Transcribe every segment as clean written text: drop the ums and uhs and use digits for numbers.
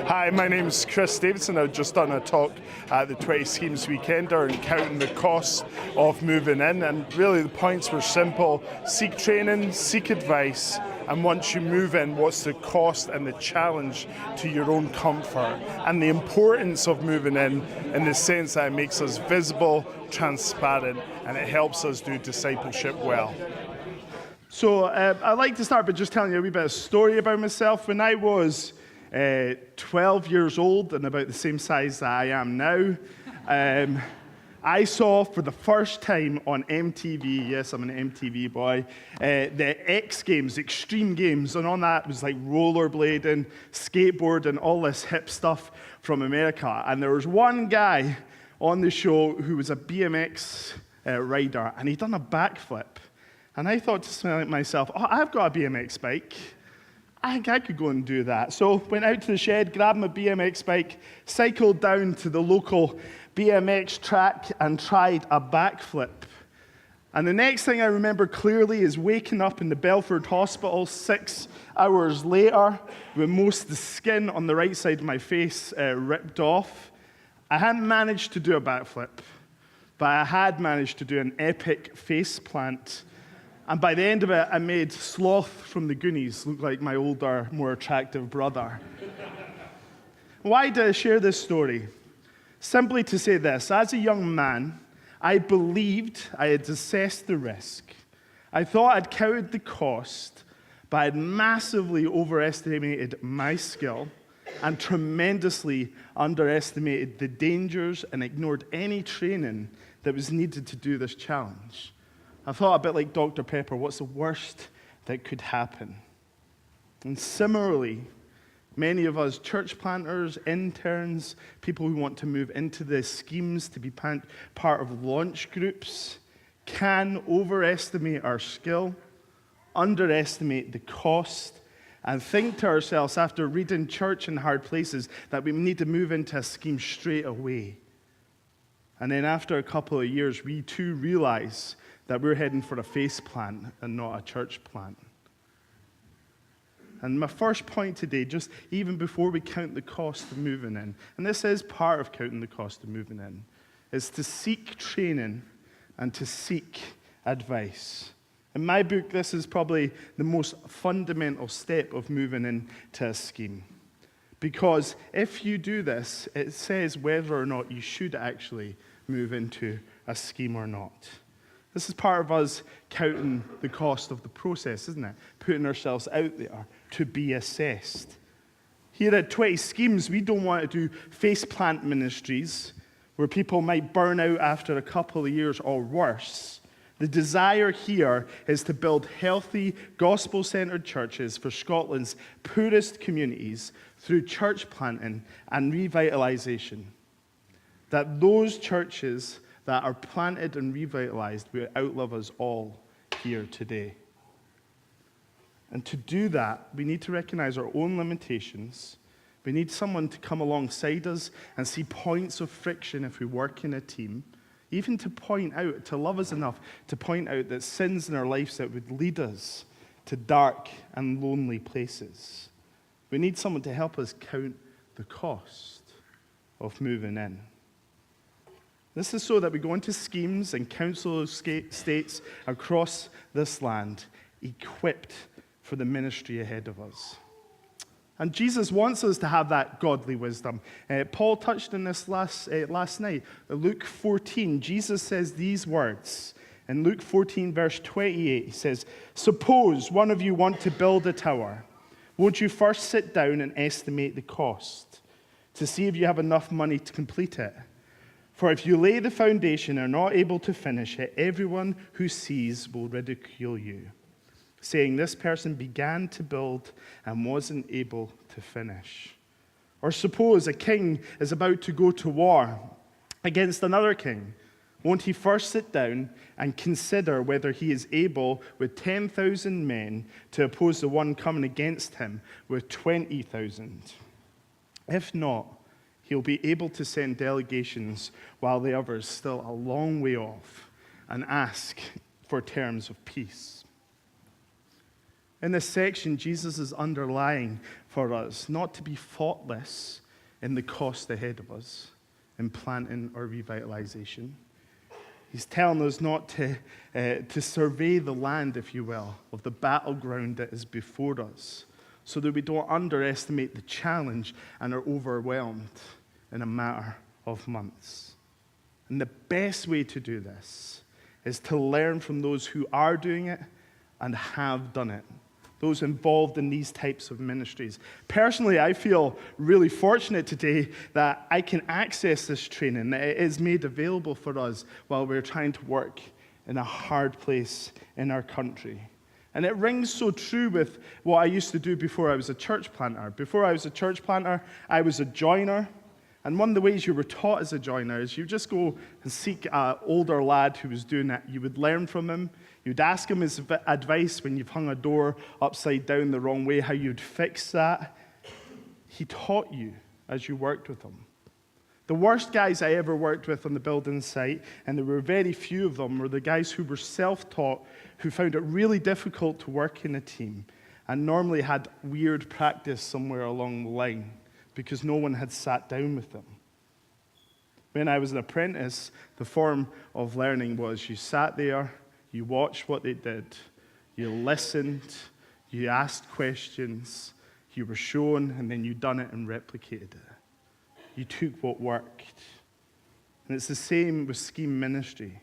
Hi, my name's Chris Davidson. I've just done a talk at the 20 Schemes Weekender and counting the cost of moving in. And really the points were simple. Seek training, seek advice, and once you move in, what's the cost and the challenge to your own comfort? And the importance of moving in the sense that it makes us visible, transparent, and it helps us do discipleship well. So I'd like to start by just telling you a wee bit of story about myself. When I was 12 years old and about the same size that I am now, I saw for the first time on MTV, yes, I'm an MTV boy, the X Games, Extreme Games, and on that was like rollerblading, skateboarding, all this hip stuff from America. And there was one guy on the show who was a BMX rider, and he'd done a backflip. And I thought to myself, oh, I've got a BMX bike. I think I could go and do that. So went out to the shed, grabbed my BMX bike, cycled down to the local BMX track and tried a backflip. And the next thing I remember clearly is waking up in the Belford Hospital 6 hours later with most of the skin on the right side of my face ripped off. I hadn't managed to do a backflip, but I had managed to do an epic face plant. And by the end of it, I made Sloth from the Goonies look like my older, more attractive brother. Why do I share this story? Simply to say this: as a young man, I believed I had assessed the risk. I thought I'd counted the cost, but I'd massively overestimated my skill and tremendously underestimated the dangers and ignored any training that was needed to do this challenge. I thought a bit like Dr. Pepper, what's the worst that could happen? And similarly, many of us church planters, interns, people who want to move into the schemes to be part of launch groups, can overestimate our skill, underestimate the cost, and think to ourselves after reading Church in Hard Places that we need to move into a scheme straight away. And then after a couple of years, we too realize that we're heading for a face plant and not a church plant. And my first point today, just even before we count the cost of moving in, and this is part of counting the cost of moving in, is to seek training and to seek advice. In my book, this is probably the most fundamental step of moving into a scheme. Because if you do this, it says whether or not you should actually move into a scheme or not. This is part of us counting the cost of the process, isn't it? Putting ourselves out there to be assessed. Here at 20 Schemes, we don't want to do faceplant ministries where people might burn out after a couple of years or worse. The desire here is to build healthy, gospel-centered churches for Scotland's poorest communities through church planting and revitalization. That those churches that are planted and revitalized will outlive us all here today. And to do that, we need to recognize our own limitations. We need someone to come alongside us and see points of friction if we work in a team, even to point out, to love us enough to point out that sins in our lives that would lead us to dark and lonely places. We need someone to help us count the cost of moving in. This is so that we go into schemes and council estates across this land, equipped for the ministry ahead of us. And Jesus wants us to have that godly wisdom. Paul touched on this last night. Luke 14, Jesus says these words. In Luke 14, verse 28, he says, "Suppose one of you want to build a tower. Won't you first sit down and estimate the cost to see if you have enough money to complete it? For if you lay the foundation and are not able to finish it, everyone who sees will ridicule you, saying this person began to build and wasn't able to finish. Or suppose a king is about to go to war against another king. Won't he first sit down and consider whether he is able with 10,000 men to oppose the one coming against him with 20,000? If not, he'll be able to send delegations while the other is still a long way off and ask for terms of peace." In this section, Jesus is underlying for us not to be thoughtless in the cost ahead of us in planting or revitalization. He's telling us not to survey the land, if you will, of the battleground that is before us, so that we don't underestimate the challenge and are overwhelmed in a matter of months. And the best way to do this is to learn from those who are doing it and have done it, those involved in these types of ministries. Personally, I feel really fortunate today that I can access this training, that it is made available for us while we're trying to work in a hard place in our country. And it rings so true with what I used to do before I was a church planter. Before I was a church planter, I was a joiner. And one of the ways you were taught as a joiner is you just go and seek an older lad who was doing it. You would learn from him. You'd ask him his advice when you've hung a door upside down the wrong way, how you'd fix that. He taught you as you worked with him. The worst guys I ever worked with on the building site, and there were very few of them, were the guys who were self-taught, who found it really difficult to work in a team, and normally had weird practice somewhere along the line because no one had sat down with them. When I was an apprentice, the form of learning was you sat there, you watched what they did, you listened, you asked questions, you were shown, and then you done it and replicated it. You took what worked. And it's the same with scheme ministry.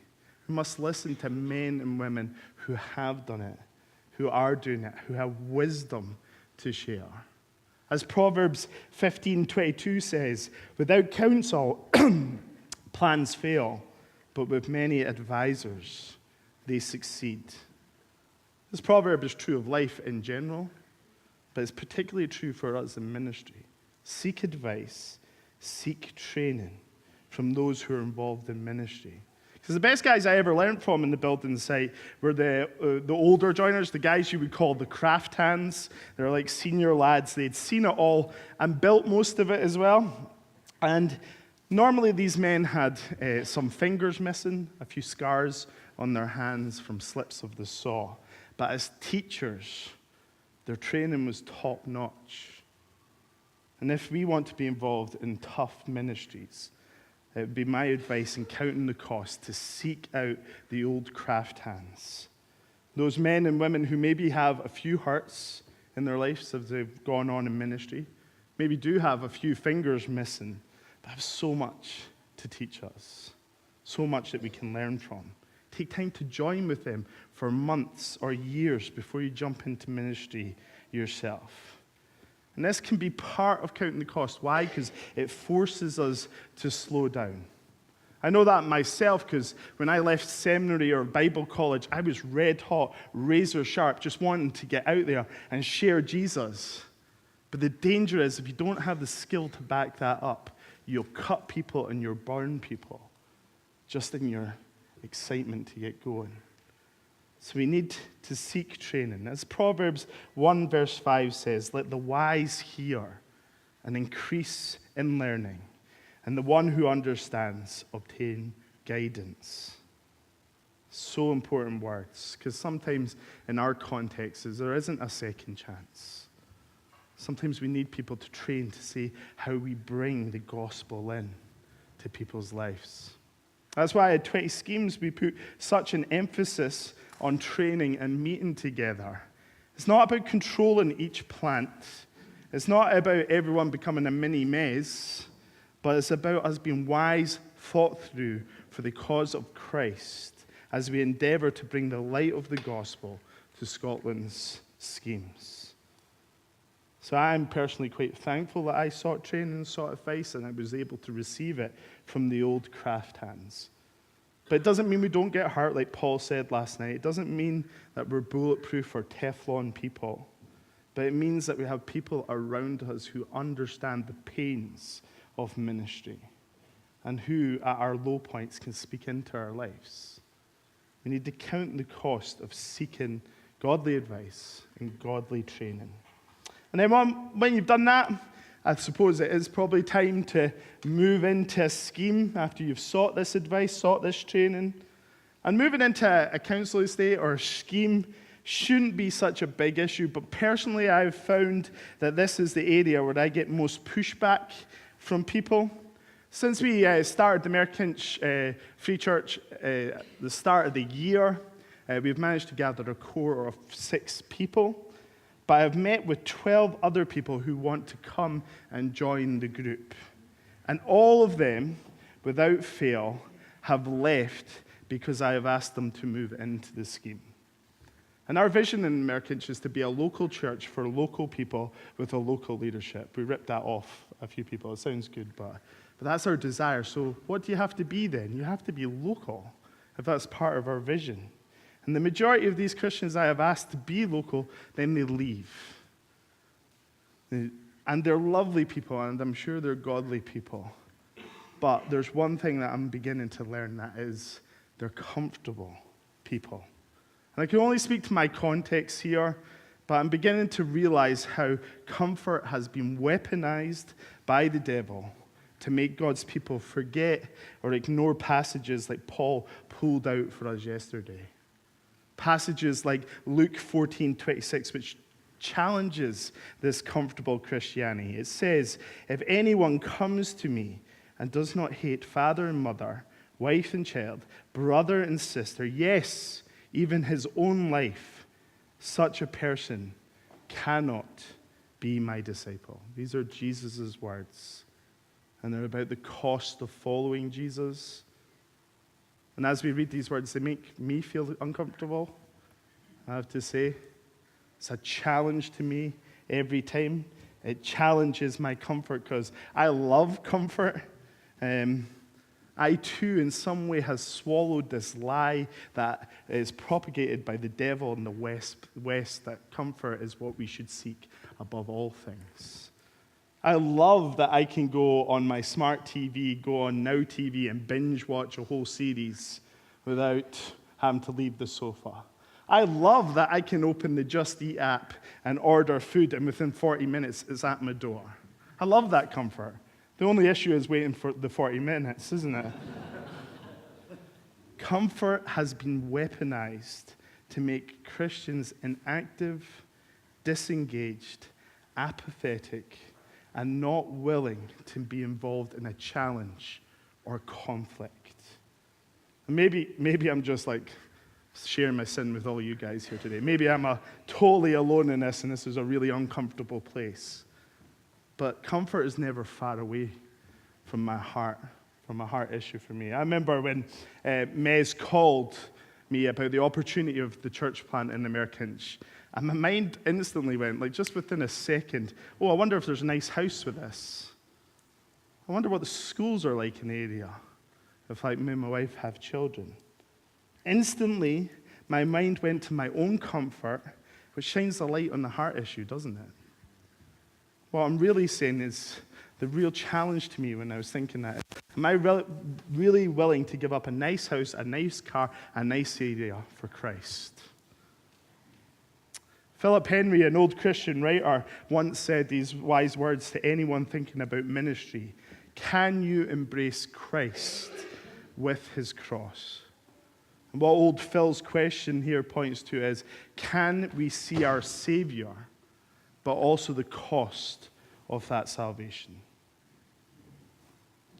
We must listen to men and women who have done it, who are doing it, who have wisdom to share. As Proverbs 15:22 says, without counsel, plans fail, but with many advisors, they succeed. This proverb is true of life in general, but it's particularly true for us in ministry. Seek advice, seek training from those who are involved in ministry. Because the best guys I ever learned from in the building site were the older joiners, the guys you would call the craft hands. They're like senior lads. They'd seen it all and built most of it as well. And normally these men had some fingers missing, a few scars on their hands from slips of the saw. But as teachers, their training was top notch. And if we want to be involved in tough ministries, it would be my advice in counting the cost to seek out the old craft hands. Those men and women who maybe have a few hurts in their lives as they've gone on in ministry, maybe do have a few fingers missing, but have so much to teach us, so much that we can learn from. Take time to join with them for months or years before you jump into ministry yourself. And this can be part of counting the cost. Why? Because it forces us to slow down. I know that myself because when I left seminary or Bible college, I was red hot, razor sharp, just wanting to get out there and share Jesus. But the danger is if you don't have the skill to back that up, you'll cut people and you'll burn people just in your excitement to get going. So we need to seek training. As Proverbs 1 verse 5 says, let the wise hear and increase in learning, and the one who understands obtain guidance. So important words, because sometimes in our contexts there isn't a second chance. Sometimes we need people to train to see how we bring the gospel in to people's lives. That's why at 20 Schemes we put such an emphasis on training and meeting together. It's not about controlling each plant. It's not about everyone becoming a mini maze, but it's about us being wise, thought through for the cause of Christ as we endeavor to bring the light of the gospel to Scotland's schemes. So I'm personally quite thankful that I sought training and sought advice, and I was able to receive it from the old craft hands. But it doesn't mean we don't get hurt, like Paul said last night. It doesn't mean that we're bulletproof or Teflon people. But it means that we have people around us who understand the pains of ministry and who, at our low points, can speak into our lives. We need to count the cost of seeking godly advice and godly training. And then when you've done that, I suppose it is probably time to move into a scheme after you've sought this advice, sought this training. And moving into a council estate or a scheme shouldn't be such a big issue, but personally I've found that this is the area where I get most pushback from people. Since we started the Merkinch Free Church at the start of the year, we've managed to gather a core of 6 people, but I've met with 12 other people who want to come and join the group. And all of them, without fail, have left because I have asked them to move into the scheme. And our vision in Merkinch is to be a local church for local people with a local leadership. We ripped that off a few people. It sounds good, but that's our desire. So what do you have to be then? You have to be local, if that's part of our vision. And the majority of these Christians I have asked to be local, then they leave. And they're lovely people, and I'm sure they're godly people. But there's one thing that I'm beginning to learn, that is they're comfortable people. And I can only speak to my context here, but I'm beginning to realize how comfort has been weaponized by the devil to make God's people forget or ignore passages like Paul pulled out for us yesterday. Passages like Luke 14:26, which challenges this comfortable Christianity. It says, "If anyone comes to me and does not hate father and mother, wife and child, brother and sister, yes, even his own life, such a person cannot be my disciple." These are Jesus' words, and they're about the cost of following Jesus. And as we read these words, they make me feel uncomfortable, I have to say. It's a challenge to me every time. It challenges my comfort because I love comfort. I too, in some way, has swallowed this lie that is propagated by the devil in the West, that comfort is what we should seek above all things. I love that I can go on my smart TV, go on Now TV, and binge watch a whole series without having to leave the sofa. I love that I can open the Just Eat app and order food, and within 40 minutes, it's at my door. I love that comfort. The only issue is waiting for the 40 minutes, isn't it? Comfort has been weaponized to make Christians inactive, disengaged, apathetic, and not willing to be involved in a challenge or conflict. And maybe I'm just like sharing my sin with all you guys here today. Maybe I'm totally alone in this, and this is a really uncomfortable place. But comfort is never far away from my heart issue for me. I remember when Mez called me about the opportunity of the church plant in the Merkinch, and my mind instantly went, like just within a second, I wonder if there's a nice house with this. I wonder what the schools are like in the area, if like me and my wife have children. Instantly, my mind went to my own comfort, which shines the light on the heart issue, doesn't it? What I'm really saying is the real challenge to me when I was thinking that, am I really willing to give up a nice house, a nice car, a nice area for Christ? Philip Henry, an old Christian writer, once said these wise words to anyone thinking about ministry: can you embrace Christ with his cross? And what old Phil's question here points to is, can we see our Savior, but also the cost of that salvation?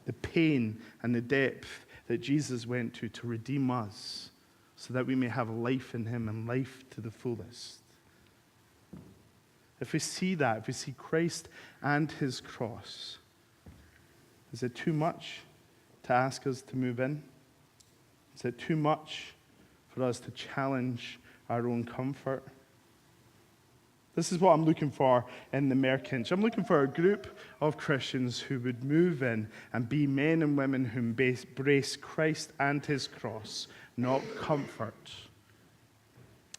The pain and the depth that Jesus went to redeem us so that we may have life in him and life to the fullest. If we see that, if we see Christ and his cross, is it too much to ask us to move in? Is it too much for us to challenge our own comfort? This is what I'm looking for in the Merkinch. I'm looking for a group of Christians who would move in and be men and women who embrace Christ and his cross, not comfort.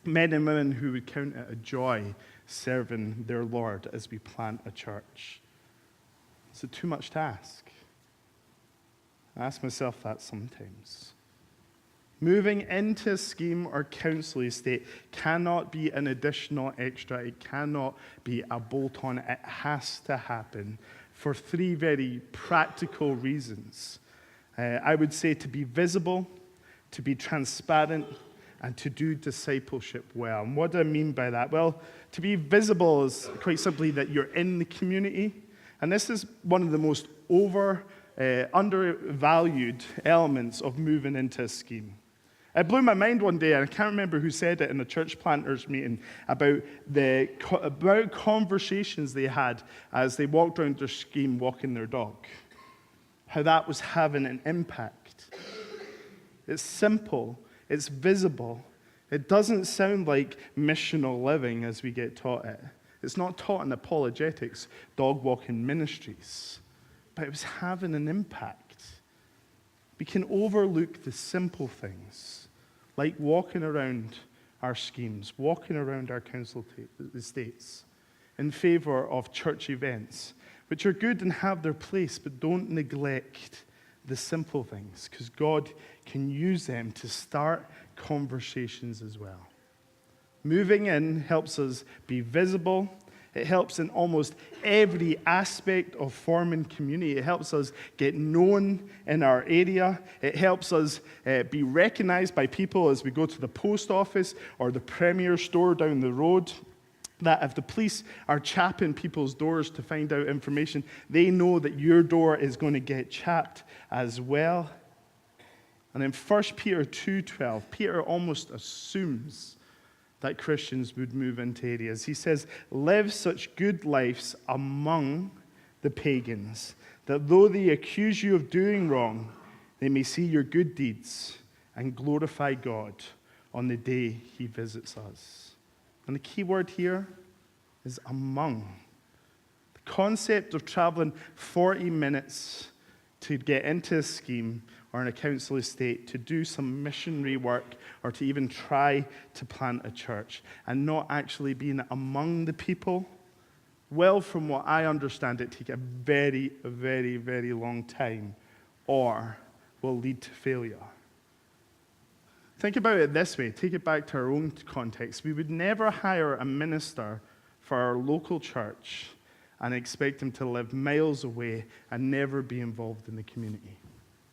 Men and women who would count it a joy serving their Lord as we plant a church. Is it too much to ask? I ask myself that sometimes. Moving into a scheme or council estate cannot be an additional extra. It cannot be a bolt-on. It has to happen for 3 very practical reasons. I would say to be visible, to be transparent, and to do discipleship well. And what do I mean by that? Well, to be visible is quite simply that you're in the community. And this is one of the most undervalued elements of moving into a scheme. It blew my mind one day, and I can't remember who said it in a church planters meeting, about conversations they had as they walked around their scheme walking their dog. How that was having an impact. It's simple, it's visible. It doesn't sound like missional living as we get taught it. It's not taught in apologetics, dog walking ministries, but it was having an impact. We can overlook the simple things, like walking around our schemes, walking around our council estates, in favor of church events, which are good and have their place, but don't neglect the simple things, because God can use them to start conversations as well. Moving in helps us be visible. It helps in almost every aspect of forming community. It helps us get known in our area. It helps us be recognized by people as we go to the post office or the Premier store down the road. That if the police are chapping people's doors to find out information, they know that your door is going to get chapped as well. And in 1 Peter 2:12, Peter almost assumes that Christians would move into areas. He says, live such good lives among the pagans, that though they accuse you of doing wrong, they may see your good deeds and glorify God on the day he visits us. And the key word here is among. The concept of traveling 40 minutes to get into a scheme or in a council estate to do some missionary work or to even try to plant a church and not actually being among the people, well, from what I understand, it take a very, very, very long time or will lead to failure. Think about it this way. Take it back to our own context. We would never hire a minister for our local church and expect him to live miles away and never be involved in the community.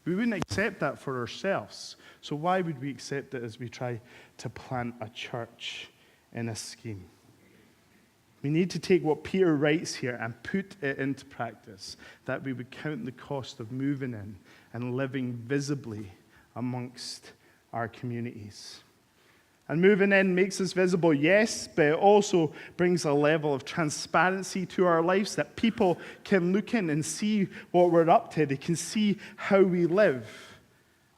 We wouldn't accept that for ourselves. So why would we accept it as we try to plant a church in a scheme? We need to take what Peter writes here and put it into practice, that we would count the cost of moving in and living visibly amongst our communities. And moving in makes us visible, yes, but it also brings a level of transparency to our lives that people can look in and see what we're up to. They can see how we live.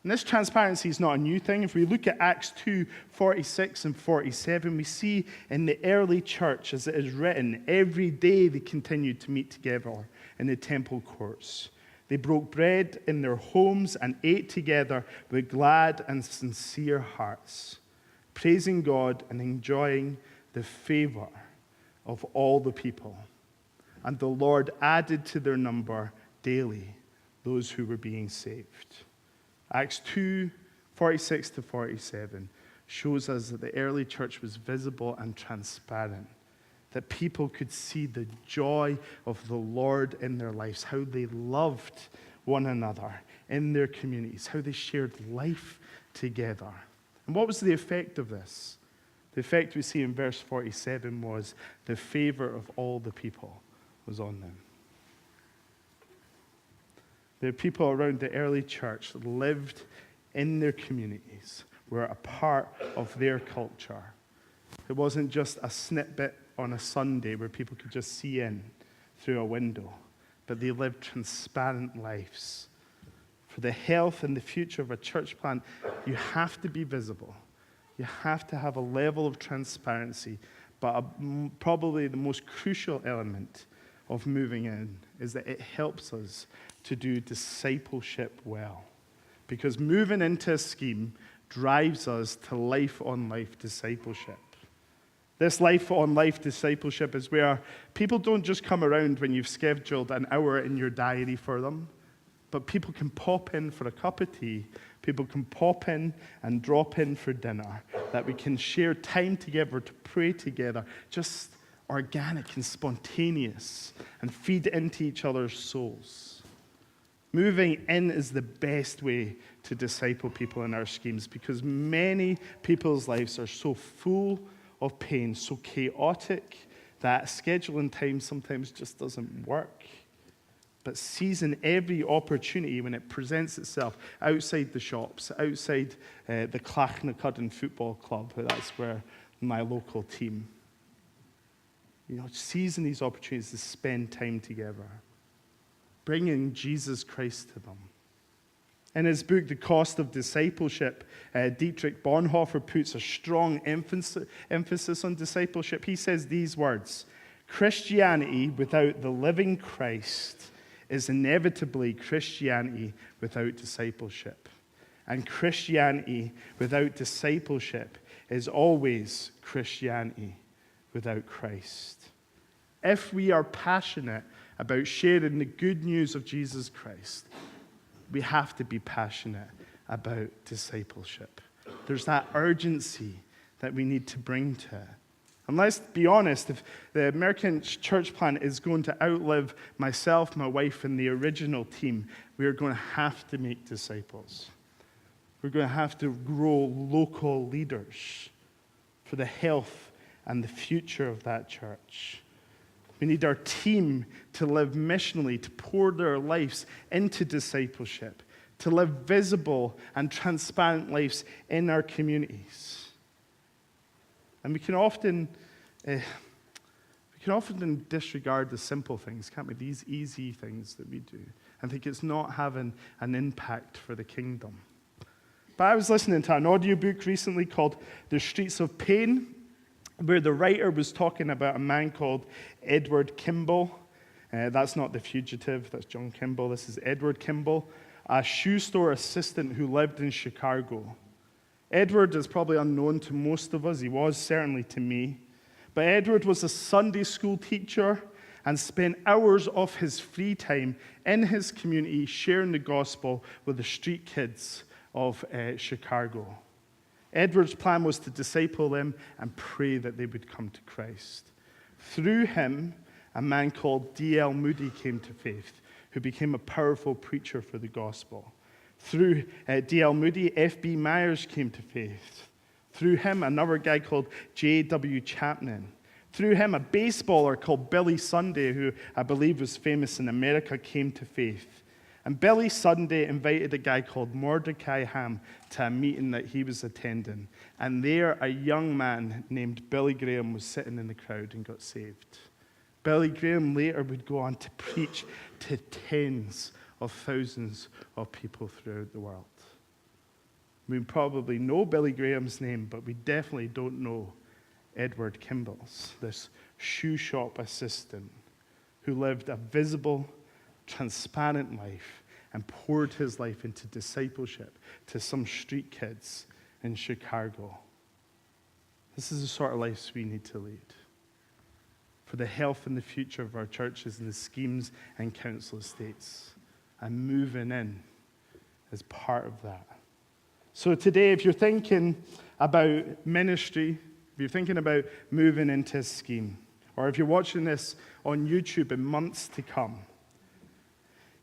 And this transparency is not a new thing. If we look at Acts 2:46 and 47, we see in the early church, as it is written, every day they continued to meet together in the temple courts. They broke bread in their homes and ate together with glad and sincere hearts, praising God and enjoying the favor of all the people. And the Lord added to their number daily those who were being saved. Acts 2:46 to 47 shows us that the early church was visible and transparent, that people could see the joy of the Lord in their lives, how they loved one another in their communities, how they shared life together. And what was the effect of this? The effect we see in verse 47 was the favor of all the people was on them. The people around the early church lived in their communities, were a part of their culture. It wasn't just a snippet on a Sunday where people could just see in through a window, but they lived transparent lives. For the health and the future of a church plant, you have to be visible. You have to have a level of transparency, but probably the most crucial element of moving in is that it helps us to do discipleship well. Because moving into a scheme drives us to life-on-life discipleship. This life-on-life discipleship is where people don't just come around when you've scheduled an hour in your diary for them, but people can pop in for a cup of tea, people can pop in and drop in for dinner, that we can share time together to pray together, just organic and spontaneous, and feed into each other's souls. Moving in is the best way to disciple people in our schemes, because many people's lives are so full of pain, so chaotic, that scheduling time sometimes just doesn't work. But seizing every opportunity when it presents itself outside the shops, outside the Clachnacudden Football Club, that's where my local team, seizing these opportunities to spend time together, bringing Jesus Christ to them. In his book, The Cost of Discipleship, Dietrich Bonhoeffer puts a strong emphasis on discipleship. He says these words: Christianity without the living Christ is inevitably Christianity without discipleship. And Christianity without discipleship is always Christianity without Christ. If we are passionate about sharing the good news of Jesus Christ, we have to be passionate about discipleship. There's that urgency that we need to bring to it. And let's be honest, if the American church plant is going to outlive myself, my wife, and the original team, we are going to have to make disciples. We're going to have to grow local leaders for the health and the future of that church. We need our team to live missionally, to pour their lives into discipleship, to live visible and transparent lives in our communities. And we can often disregard the simple things, can't we? These easy things that we do, and think it's not having an impact for the kingdom. But I was listening to an audiobook recently called The Streets of Pain, where the writer was talking about a man called Edward Kimball. That's not The Fugitive, that's John Kimball. This is Edward Kimball, a shoe store assistant who lived in Chicago. Edward is probably unknown to most of us. He was certainly to me. But Edward was a Sunday school teacher and spent hours of his free time in his community sharing the gospel with the street kids of Chicago. Edward's plan was to disciple them and pray that they would come to Christ. Through him, a man called D.L. Moody came to faith, who became a powerful preacher for the gospel. Through D.L. Moody, F.B. Myers came to faith. Through him, another guy called J.W. Chapman. Through him, a baseballer called Billy Sunday, who I believe was famous in America, came to faith. And Billy Sunday invited a guy called Mordecai Ham to a meeting that he was attending. And there, a young man named Billy Graham was sitting in the crowd and got saved. Billy Graham later would go on to preach to tens of thousands of people throughout the world. We probably know Billy Graham's name, but we definitely don't know Edward Kimball's, this shoe shop assistant who lived a visible, transparent life and poured his life into discipleship to some street kids in Chicago. This is the sort of lives we need to lead for the health and the future of our churches and the schemes and council estates. And moving in is part of that. So today, if you're thinking about ministry, if you're thinking about moving into a scheme, or if you're watching this on YouTube in months to come,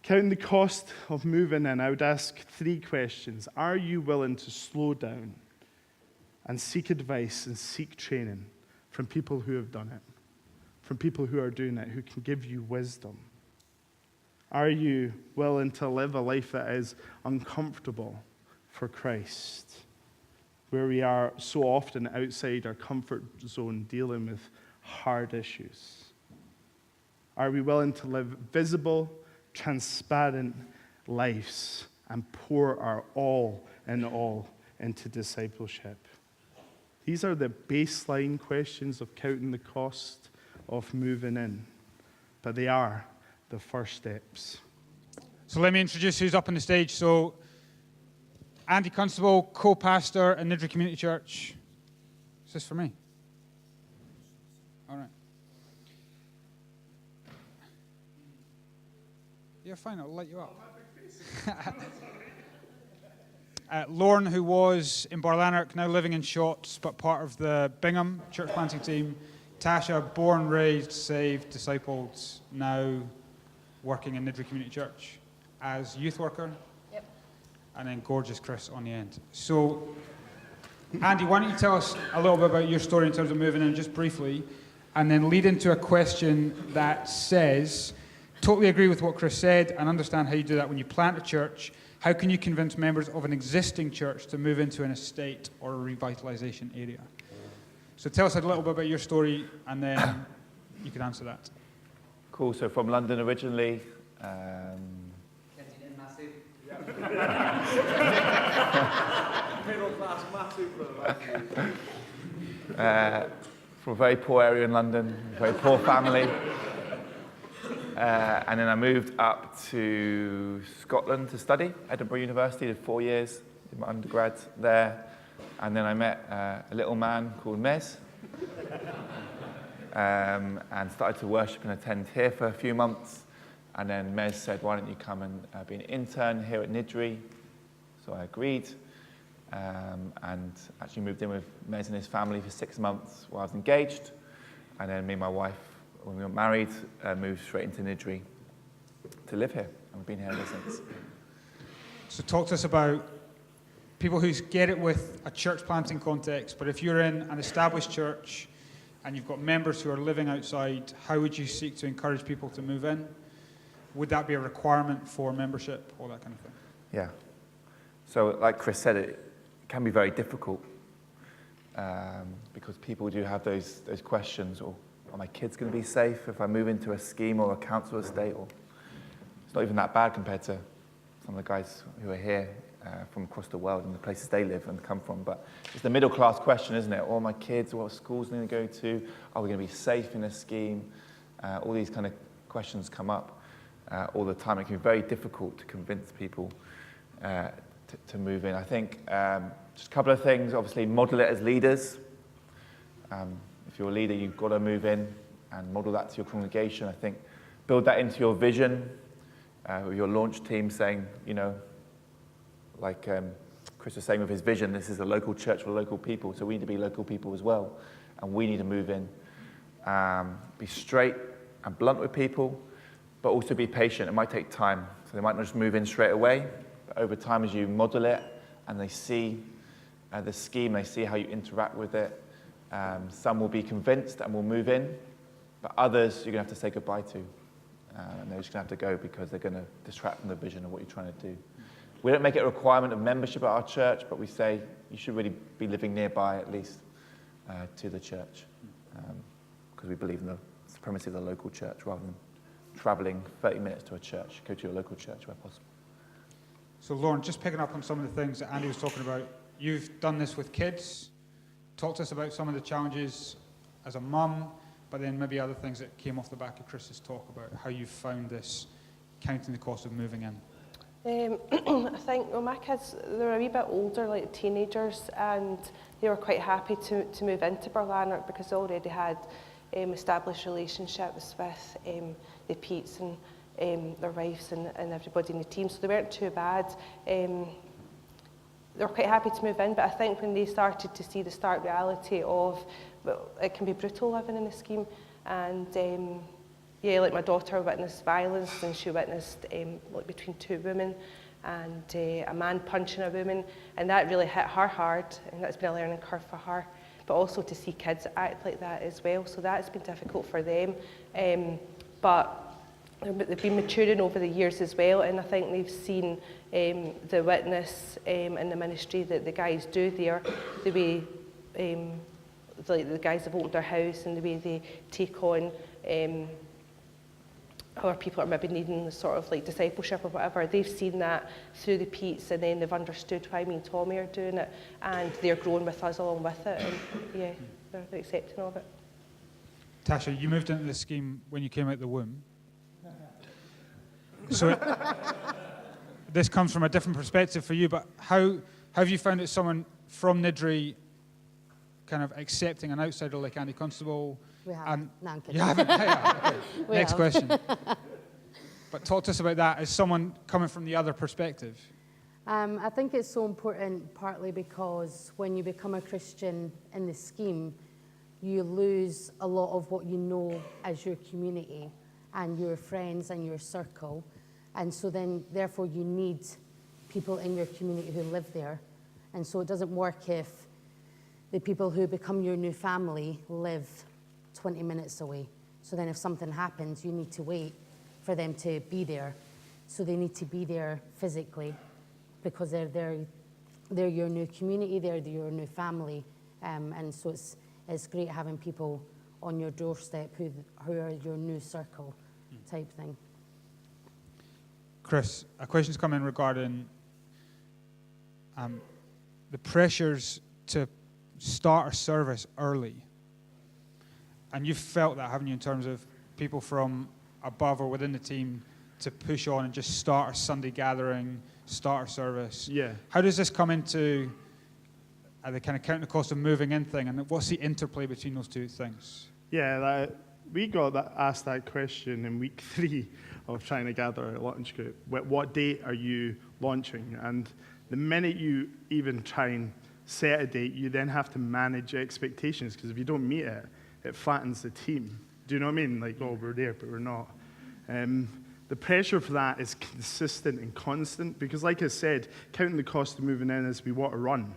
counting the cost of moving in, I would ask 3 questions. Are you willing to slow down and seek advice and seek training from people who have done it, from people who are doing it, who can give you wisdom? Are you willing to live a life that is uncomfortable for Christ, where we are so often outside our comfort zone dealing with hard issues? Are we willing to live visible, transparent lives and pour our all in all into discipleship? These are the baseline questions of counting the cost of moving in, but they are the first steps. So let me introduce who's up on the stage. So Andy Constable, co-pastor at Niddry Community Church. Is this for me? All right. You're fine, I'll let you up. Lauren, who was in Barlanark, now living in Shotts, but part of the Bingham church planting team. Tasha, born, raised, saved, discipled, now working in Niddry Community Church as youth worker. Yep. and then gorgeous Chris on the end. So, Andy, why don't you tell us a little bit about your story in terms of moving in, just briefly, and then lead into a question that says, totally agree with what Chris said and understand how you do that when you plant a church. How can you convince members of an existing church to move into an estate or a revitalization area? So tell us a little bit about your story, and then you can answer that. Cool. So from London originally. Middle class, massive. From a very poor area in London, very poor family. And then I moved up to Scotland to study, Edinburgh University, did 4 years, did my undergrad there. And then I met a little man called Mez, and started to worship and attend here for a few months. And then Mez said, why don't you come and be an intern here at Niddrie? So I agreed, and actually moved in with Mez and his family for 6 months while I was engaged. And then me and my wife, when we got married, moved straight into Niddrie to live here. And we've been here ever since. So talk to us about people who get it with a church planting context, but if you're in an established church and you've got members who are living outside, how would you seek to encourage people to move in? Would that be a requirement for membership, all that kind of thing? Yeah. So like Chris said, it can be very difficult because people do have those questions, or are my kids going to be safe if I move into a scheme or a council estate? Or it's not even that bad compared to some of the guys who are here from across the world and the places they live and come from. But it's the middle class question, isn't it? All my kids, what schools are they going to go to? Are we going to be safe in a scheme? All these kind of questions come up all the time. It can be very difficult to convince people to move in. I think just a couple of things. Obviously, model it as leaders. If you're a leader, you've got to move in and model that to your congregation. I think build that into your vision with your launch team, saying, you know, like Chris was saying with his vision, this is a local church for local people, so we need to be local people as well, and we need to move in. Be straight and blunt with people, but also be patient. It might take time, so they might not just move in straight away, but over time as you model it and they see the scheme, they see how you interact with it, some will be convinced and will move in, but others you're going to have to say goodbye to. And they're just going to have to go because they're going to distract from the vision of what you're trying to do. We don't make it a requirement of membership at our church, but we say you should really be living nearby at least to the church, because we believe in the supremacy of the local church rather than travelling 30 minutes to a church. Go to your local church where possible. So Lauren, just picking up on some of the things that Andy was talking about, you've done this with kids. Talk to us about some of the challenges as a mum, but then maybe other things that came off the back of Chris's talk about how you found this, counting the cost of moving in. I think, well, my kids, they were a wee bit older, like teenagers, and they were quite happy to move into Berlanner because they already had established relationships with the Petes and their wives and everybody in the team, so they weren't too bad. They were quite happy to move in, but I think when they started to see the stark reality of, well, it can be brutal living in a scheme, and yeah, like my daughter witnessed violence, and she witnessed like between two women, and a man punching a woman, and that really hit her hard, and that's been a learning curve for her. But also to see kids act like that as well, so that's been difficult for them. But they've been maturing over the years as well, and I think they've seen the witness and the ministry that the guys do there, the way the guys have opened their house and the way they take on other people are maybe needing the sort of like discipleship or whatever. They've seen that through the Petes, and then they've understood why me and Tommy are doing it, and they're growing with us along with it, and yeah, they're accepting of it. Tasha, you moved into the scheme when you came out the womb. So this comes from a different perspective for you, but how have you found it, someone from Niddrie kind of accepting an outsider like Andy Constable? We haven't. No, I'm kidding. You haven't? Yeah, okay. Next have. question. But talk to us about that as someone coming from the other perspective. I think it's so important partly because when you become a Christian in the scheme, you lose a lot of what you know as your community and your friends and your circle. And so then, therefore, you need people in your community who live there. And so it doesn't work if the people who become your new family live 20 minutes away. So then if something happens, you need to wait for them to be there. So they need to be there physically because they're your new community, they're your new family. And so it's great having people on your doorstep who are your new circle type thing. Chris, a question's come in regarding the pressures to start a service early. And you've felt that, haven't you, in terms of people from above or within the team to push on and just start a Sunday gathering, start a service. Yeah. How does this come into the kind of counting the cost of moving in thing, and what's the interplay between those two things? Yeah, we got asked that question in week 3 of trying to gather a launch group. What date are you launching? And the minute you even try and set a date, you then have to manage expectations, because if you don't meet it, it flattens the team. Do you know what I mean? Like, oh, we're there, but we're not. The pressure for that is consistent and constant, because like I said, counting the cost of moving in is we want to run.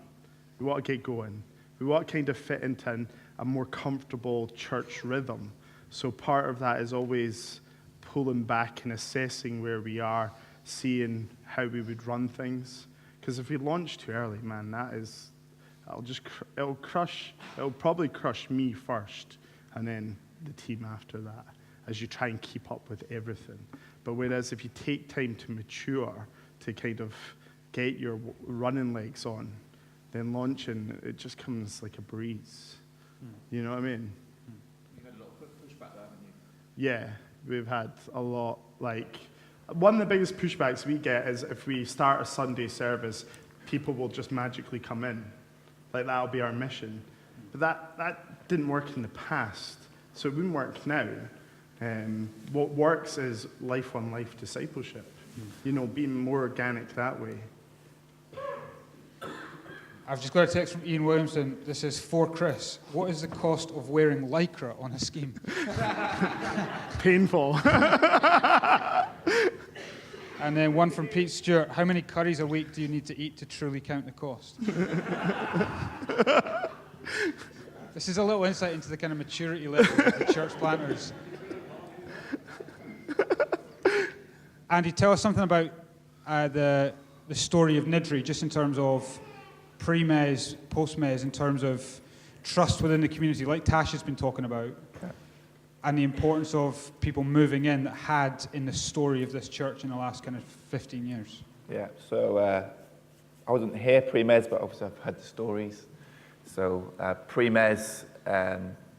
We want to get going. We want to kind of fit into a more comfortable church rhythm. So part of that is always pulling back and assessing where we are, seeing how we would run things. Because if we launch too early, man, it'll probably crush me first, and then the team after that, as you try and keep up with everything. But whereas if you take time to mature, to kind of get your running legs on, then launching, it just comes like a breeze. You know what I mean? You've had a lot of pushback there, haven't you? Yeah, we've had a lot. Like, one of the biggest pushbacks we get is if we start a Sunday service, people will just magically come in. Like, that'll be our mission. But that didn't work in the past, so it wouldn't work now. What works is life-on-life discipleship. You know, being more organic that way. I've just got a text from Ian Williamson. This is for Chris. What is the cost of wearing lycra on a scheme? Painful. And then one from Pete Stewart. How many curries a week do you need to eat to truly count the cost? This is a little insight into the kind of maturity level of the church planters. Andy, tell us something about the story of Nidri, just in terms of pre-mez, post-mez, in terms of trust within the community, like Tash has been talking about, and the importance of people moving in that had in the story of this church in the last kind of 15 years. Yeah, so I wasn't here pre-mez, but obviously I've heard the stories. So pre-mez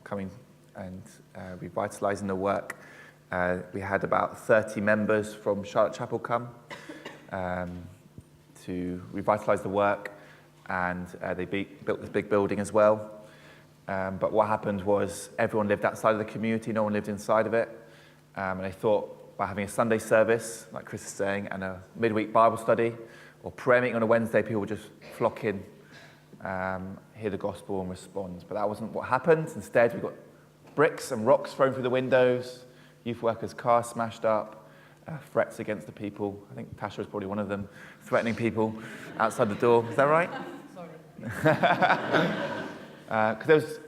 coming and revitalising the work. We had about 30 members from Charlotte Chapel come to revitalise the work, and they built this big building as well. But what happened was everyone lived outside of the community, no one lived inside of it. And they thought by having a Sunday service, like Chris is saying, and a midweek Bible study, or prayer meeting on a Wednesday, people would just flock in, hear the gospel and respond. But that wasn't what happened. Instead, we got bricks and rocks thrown through the windows, youth workers' cars smashed up, threats against the people. I think Tasha was probably one of them, threatening people outside the door. Is that right? Sorry. Because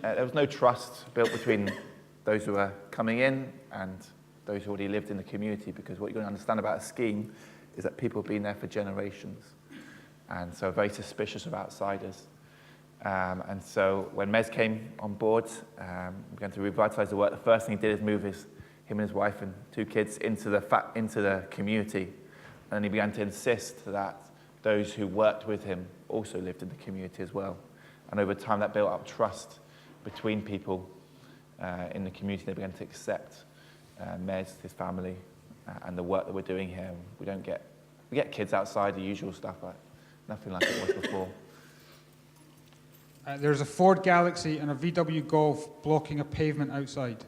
there was no trust built between those who were coming in and those who already lived in the community, because what you're going to understand about a scheme is that people have been there for generations, and so very suspicious of outsiders. And so when Mez came on board, we're going to revitalise the work. The first thing he did is move him and his wife and 2 kids into the community, and then he began to insist that those who worked with him also lived in the community as well. And over time, that built up trust between people in the community. They began to accept Mez, his family, and the work that we're doing here. We get kids outside, the usual stuff, but nothing like it was before. There's a Ford Galaxy and a VW Golf blocking a pavement outside.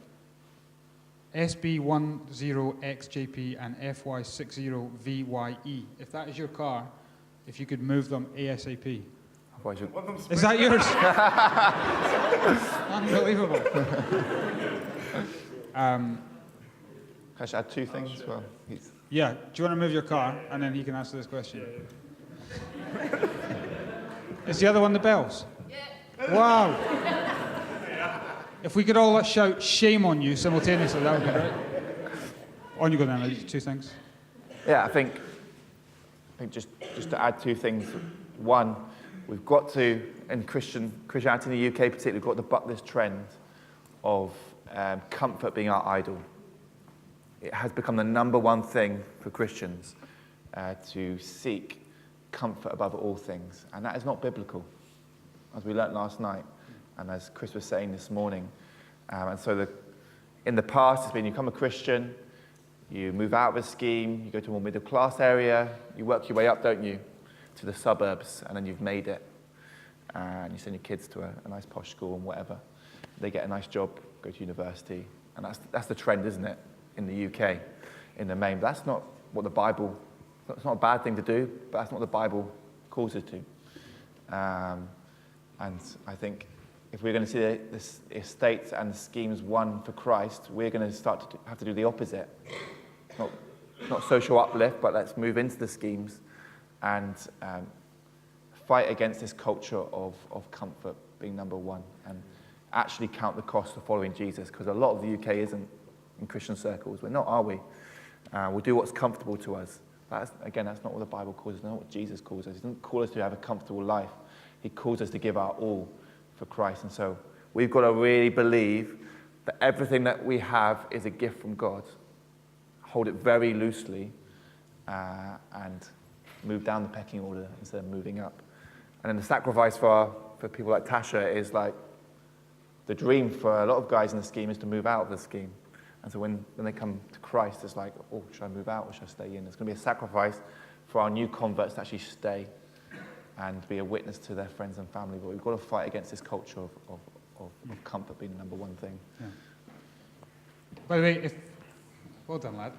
SB10XJP and FY60VYE. If that is your car, if you could move them ASAP. Is that yours? Unbelievable. Can I add 2 things? Well, Yeah. Do you want to move your car, and then he can answer this question? Is the other one the bells? Yeah. Wow. If we could all shout "shame on you" simultaneously, that would be great. On you go then. Two things. Yeah, I think just to add two things. One, we've got to, in Christianity in the UK particularly, we've got to buck this trend of comfort being our idol. It has become the number one thing for Christians to seek comfort above all things. And that is not biblical, as we learnt last night, and as Chris was saying this morning. And so in the past, it's been you become a Christian, you move out of a scheme, you go to a more middle class area, you work your way up, don't you, to the suburbs, and then you've made it. And you send your kids to a nice posh school and whatever. They get a nice job, go to university. And that's the trend, isn't it, in the UK, in the main. But that's not what the Bible, it's not a bad thing to do, but that's not what the Bible calls us to. And I think if we're going to see the estates and the schemes won for Christ, we're going to start to have to do the opposite. Not social uplift, but let's move into the schemes and fight against this culture of comfort being number one and actually count the cost of following Jesus, because a lot of the UK isn't in Christian circles. We're not, are we? We'll do what's comfortable to us. That's not what the Bible calls us. That's not what Jesus calls us. He doesn't call us to have a comfortable life. He calls us to give our all for Christ. And so we've got to really believe that everything that we have is a gift from God. Hold it very loosely and move down the pecking order instead of moving up. And then the sacrifice for people like Tasha is like the dream for a lot of guys in the scheme is to move out of the scheme. And so when they come to Christ, it's like, oh, should I move out or should I stay in? It's going to be a sacrifice for our new converts to actually stay and be a witness to their friends and family. But we've got to fight against this culture of comfort being the number one thing. Yeah. By the way, well done, lad.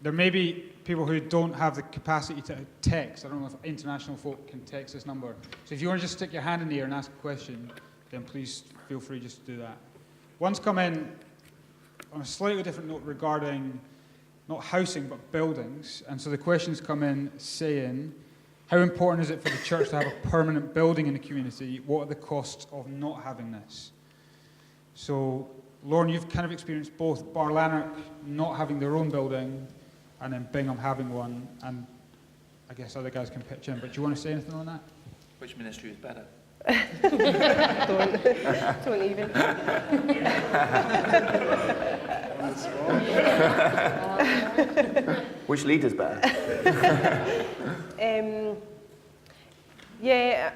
There may be people who don't have the capacity to text. I don't know if international folk can text this number. So if you want to just stick your hand in the air and ask a question, then please feel free just to do that. One's come in on a slightly different note regarding not housing but buildings. And so the question's come in saying, how important is it for the church to have a permanent building in the community? What are the costs of not having this? So, Lauren, you've kind of experienced both Barlanark not having their own building and then Bingham having one, and I guess other guys can pitch in, but do you want to say anything on that? Which ministry is better? Don't even. Which leader's better? Yeah,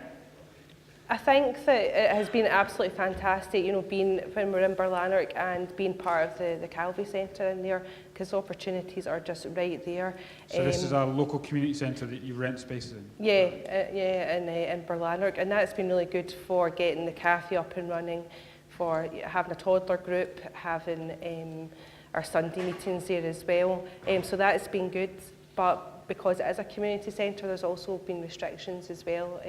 I think that it has been absolutely fantastic, being when we're in Barlanark and being part of the Calvary Centre in there, because opportunities are just right there. So this is a local community centre that you rent spaces in? Yeah, in Barlanark, and that's been really good for getting the cafe up and running, for having a toddler group, having our Sunday meetings there as well. So that has been good, but because it is a community centre, there's also been restrictions as well.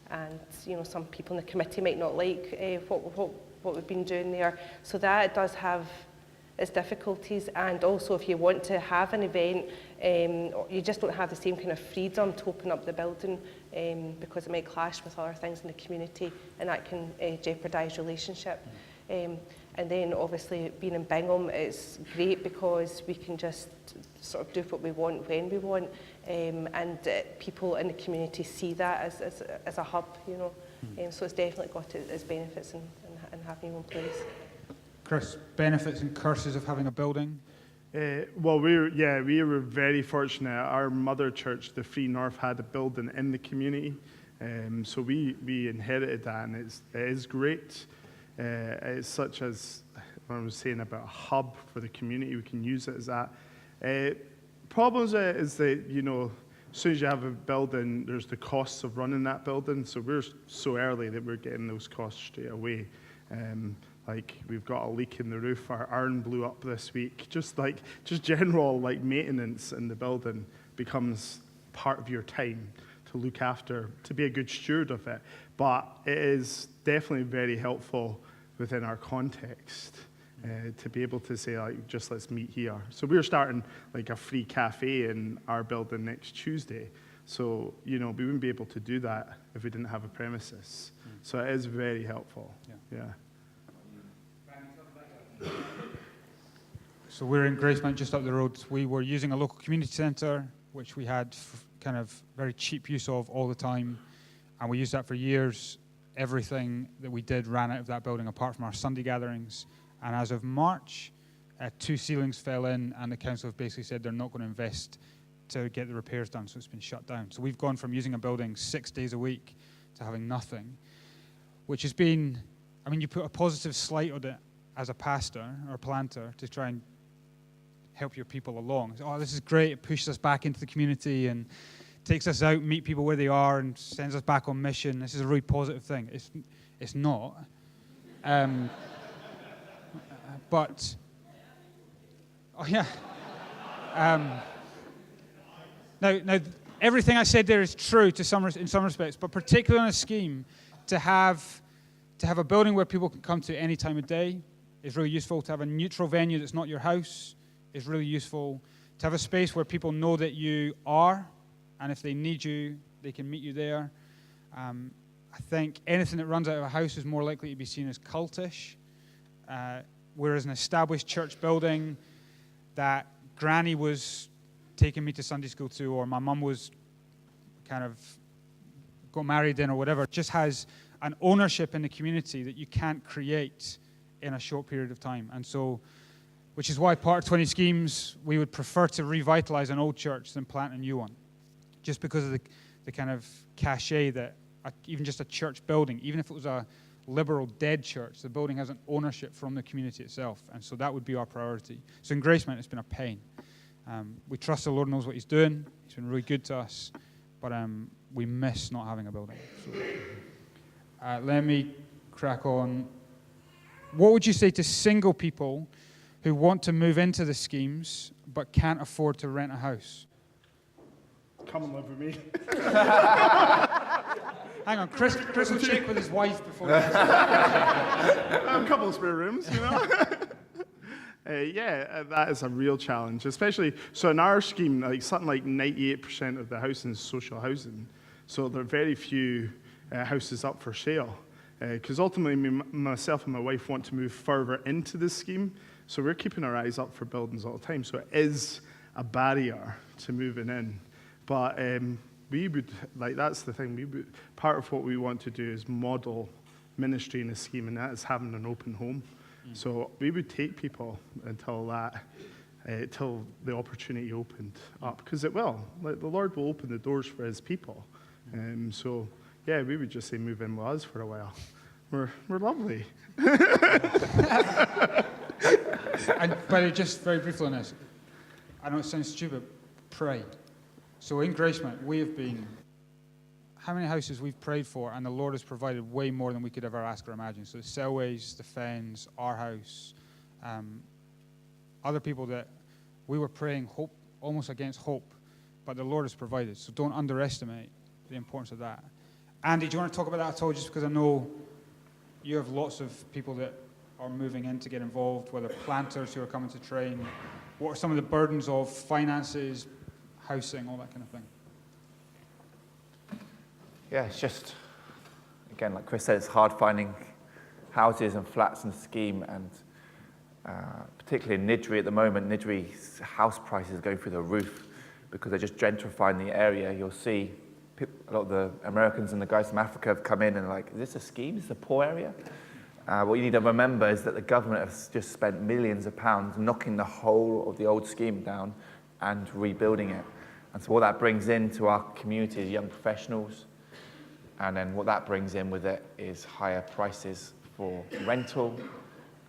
And some people in the committee might not like what we've been doing there. So that does have its difficulties. And also, if you want to have an event, you just don't have the same kind of freedom to open up the building because it might clash with other things in the community, and that can jeopardise relationship. And then, obviously, being in Bingham is great because we can just sort of do what we want when we want, and people in the community see that as a hub, so it's definitely got its benefits in having your own place. Chris, benefits and curses of having a building? Well, we were very fortunate. Our mother church, the Free North, had a building in the community, so we inherited that, and it is great. It's such as what I was saying about a hub for the community. We can use it as that. Problems is that, as soon as you have a building, there's the costs of running that building. So we're so early that we're getting those costs straight away. Like we've got a leak in the roof. Our iron blew up this week. Just general maintenance in the building becomes part of your time to look after, to be a good steward of it. But it is definitely very helpful within our context. to be able to say, like, just let's meet here. So we're starting like a free cafe in our building next Tuesday. So, we wouldn't be able to do that if we didn't have a premises. So it is very helpful. Yeah. So we're in Gracemount, just up the road. We were using a local community centre, which we had kind of very cheap use of all the time. And we used that for years. Everything that we did ran out of that building, apart from our Sunday gatherings. And as of March, 2 ceilings fell in, and the council have basically said they're not going to invest to get the repairs done, so it's been shut down. So we've gone from using a building 6 days a week to having nothing, which has been, you put a positive slight on it as a pastor or a planter to try and help your people along. Oh, this is great. It pushes us back into the community and takes us out, meet people where they are, and sends us back on mission. This is a really positive thing. It's not. But, oh yeah. Now, everything I said there is true in some respects, but particularly on a scheme, to have a building where people can come to any time of day is really useful. To have a neutral venue that's not your house is really useful. To have a space where people know that you are, and if they need you, they can meet you there. I think anything that runs out of a house is more likely to be seen as cultish, whereas an established church building that Granny was taking me to Sunday school to, or my mum was kind of got married in, or whatever, just has an ownership in the community that you can't create in a short period of time. And so, which is why part of 20 schemes, we would prefer to revitalize an old church than plant a new one, just because of the kind of cachet that even just a church building, even if it was a liberal dead church, the building has an ownership from the community itself. And so that would be our priority. So in Gracemount, it's been a pain. We trust the Lord knows what he's doing. He's been really good to us. But we miss not having a building. So, let me crack on. What would you say to single people who want to move into the schemes but can't afford to rent a house? Come and live with me. Hang on, Chris will check with his wife before. A couple of spare rooms, that is a real challenge, especially, so in our scheme, like something like 98% of the housing is social housing, so there are very few houses up for sale, because ultimately myself and my wife want to move further into the scheme, so we're keeping our eyes up for buildings all the time, so it is a barrier to moving in, but we would, that's the thing, part of what we want to do is model ministry in a scheme, and that is having an open home. So we would take people until the opportunity opened up, because it will. The Lord will open the doors for his people. So, yeah, we would just say move in with us for a while. We're lovely. But just very briefly on this, I know it sounds stupid, pray. So in Gracemount, we have been, how many houses we've prayed for, and the Lord has provided way more than we could ever ask or imagine. So the Selways, the Fens, our house, other people that we were praying hope, almost against hope, but the Lord has provided. So don't underestimate the importance of that. Andy, do you want to talk about that at all? Just because I know you have lots of people that are moving in to get involved, whether planters who are coming to train. What are some of the burdens of finances, housing, all that kind of thing? Yeah, it's just, again, like Chris said, it's hard finding houses and flats in the scheme, and particularly in Nidri at the moment, Nidri's house prices go through the roof because they're just gentrifying the area. You'll see a lot of the Americans and the guys from Africa have come in and like, is this a scheme? Is this a poor area? What you need to remember is that the government has just spent millions of pounds knocking the whole of the old scheme down and rebuilding it. And so what that brings into our community is young professionals. And then what that brings in with it is higher prices for rental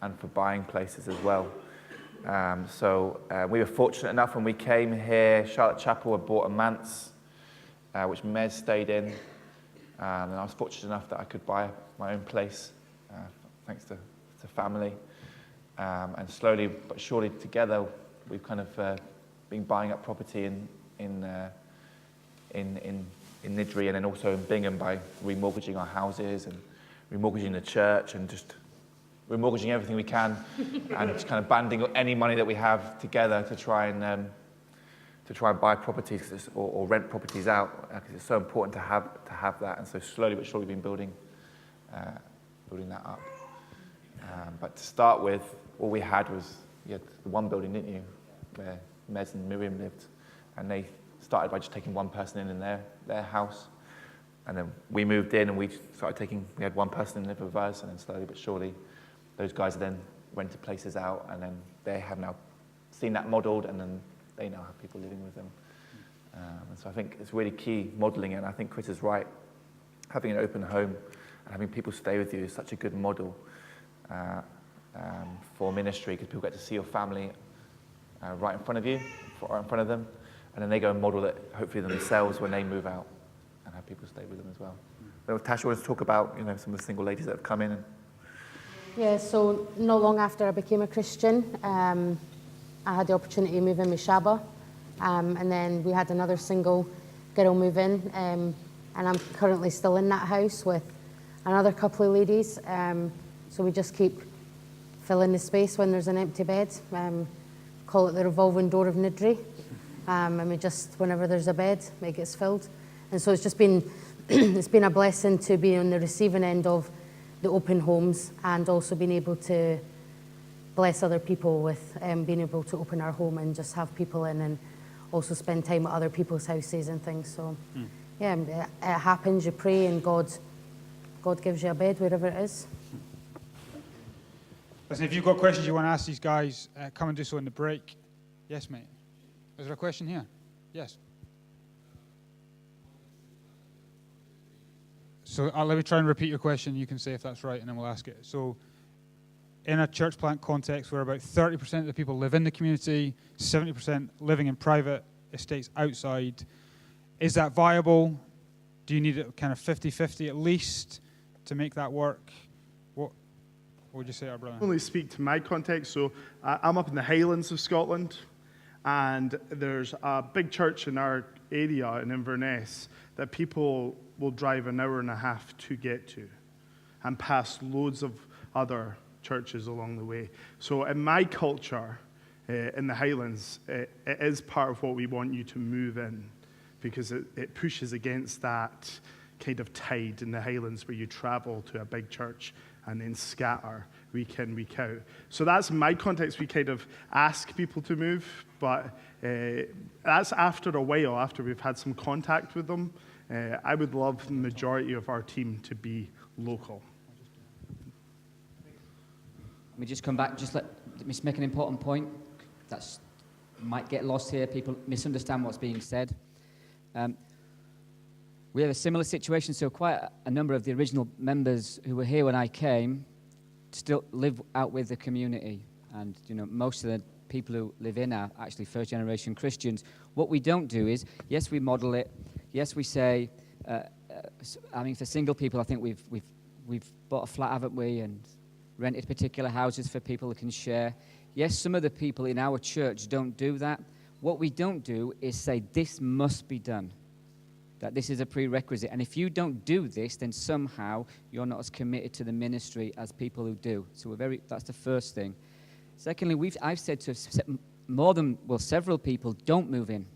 and for buying places as well. So we were fortunate enough when we came here, Charlotte Chapel had bought a manse, which Mez stayed in. And I was fortunate enough that I could buy my own place, thanks to family. And slowly but surely together, we've kind of been buying up property in Nidri and then also in Bingham by remortgaging our houses and remortgaging the church and just remortgaging everything we can and just kind of banding any money that we have together to try and buy properties or rent properties out, because it's so important to have that. And so slowly but surely we've been building that up. But to start with, all we had was, you had the one building, didn't you, where Mez and Miriam lived, and they started by just taking one person in their house, and then we moved in and we had one person live with us, and then slowly but surely those guys then rented places out, and then they have now seen that modelled, and then they now have people living with them. And so I think it's really key modelling it, and I think Chris is right. Having an open home and having people stay with you is such a good model for ministry, because people get to see your family right in front of you, right in front of them, and then they go and model it, hopefully themselves, when they move out, and have people stay with them as well. But Tasha wants to talk about, some of the single ladies that have come in. Yeah, so not long after I became a Christian, I had the opportunity to move in with Shaba, and then we had another single girl move in, and I'm currently still in that house with another couple of ladies. So we just keep filling the space when there's an empty bed. Call it the revolving door of Nidri. And we just, whenever there's a bed, it gets filled. And so it's just been, it's been a blessing to be on the receiving end of the open homes, and also being able to bless other people with being able to open our home and just have people in, and also spend time at other people's houses and things. So yeah, it happens, you pray, and God gives you a bed wherever it is. Listen, if you've got questions you want to ask these guys, come and do so in the break. Yes, mate. Is there a question here? Yes. So let me try and repeat your question. You can say if that's right, and then we'll ask it. So in a church plant context where about 30% of the people live in the community, 70% living in private estates outside, is that viable? Do you need it kind of 50-50 at least to make that work? What would you say, our brother? I only speak to my context. So I'm up in the Highlands of Scotland, and there's a big church in our area in Inverness that people will drive an hour and a half to get to, and pass loads of other churches along the way. So in my culture, in the Highlands, it is part of what we want you to move in, because it pushes against that kind of tide in the Highlands where you travel to a big church and then scatter week in, week out. So that's my context. We kind of ask people to move, but that's after a while, after we've had some contact with them. I would love the majority of our team to be local. Let me just come back, let me make an important point that might get lost here. People misunderstand what's being said. We have a similar situation, so quite a number of the original members who were here when I came still live out with the community. And, most of the people who live in are actually first-generation Christians. What we don't do is, yes, we model it. Yes, we say, for single people, I think we've bought a flat, haven't we, and rented particular houses for people who can share. Yes, some of the people in our church don't do that. What we don't do is say, this must be done, that this is a prerequisite. And if you don't do this, then somehow you're not as committed to the ministry as people who do. So that's the first thing. Secondly, I've said to several people don't move in.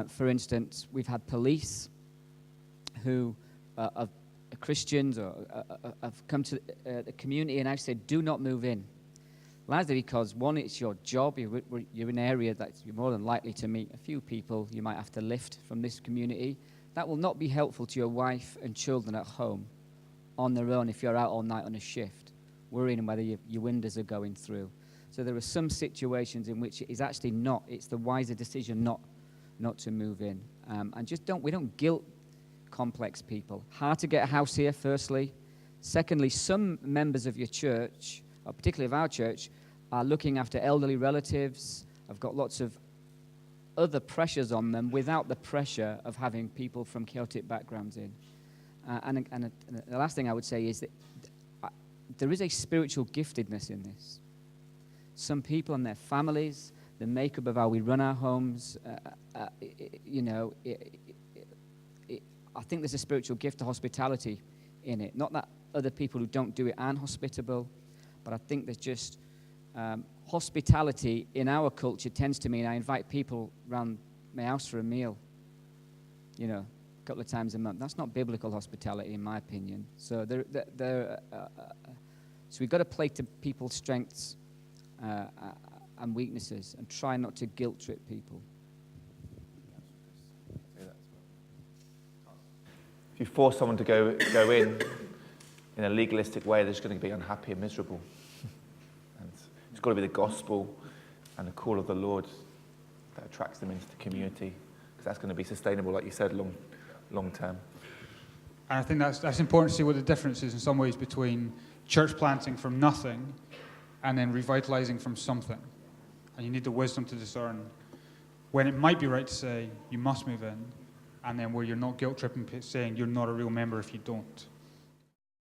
For instance, we've had police who are Christians or have come to the community, and I've said, do not move in. Largely because, one, it's your job. You're in an area that you're more than likely to meet a few people you might have to lift from this community. That will not be helpful to your wife and children at home on their own if you're out all night on a shift, worrying whether your windows are going through. So there are some situations in which it is actually not. It's the wiser decision not to move in. And we don't guilt complex people. Hard to get a house here, firstly. Secondly, some members of your church, or particularly of our church, are looking after elderly relatives, have got lots of other pressures on them without the pressure of having people from chaotic backgrounds in. And the last thing I would say is that there is a spiritual giftedness in this. Some people and their families, the makeup of how we run our homes, I think there's a spiritual gift to hospitality in it. Not that other people who don't do it aren't hospitable, But I think there's just hospitality in our culture tends to mean I invite people around my house for a meal, you know, a couple of times a month. That's not biblical hospitality, in my opinion. So so we've got to play to people's strengths and weaknesses and try not to guilt trip people. If you force someone to go in a legalistic way, they're just going to be unhappy and miserable. And it's got to be the gospel and the call of the Lord that attracts them into the community, because that's going to be sustainable, like you said, long term. And I think that's important to see what the difference is in some ways between church planting from nothing and then revitalizing from something. And you need the wisdom to discern when it might be right to say you must move in, and then where you're not guilt tripping saying you're not a real member if you don't.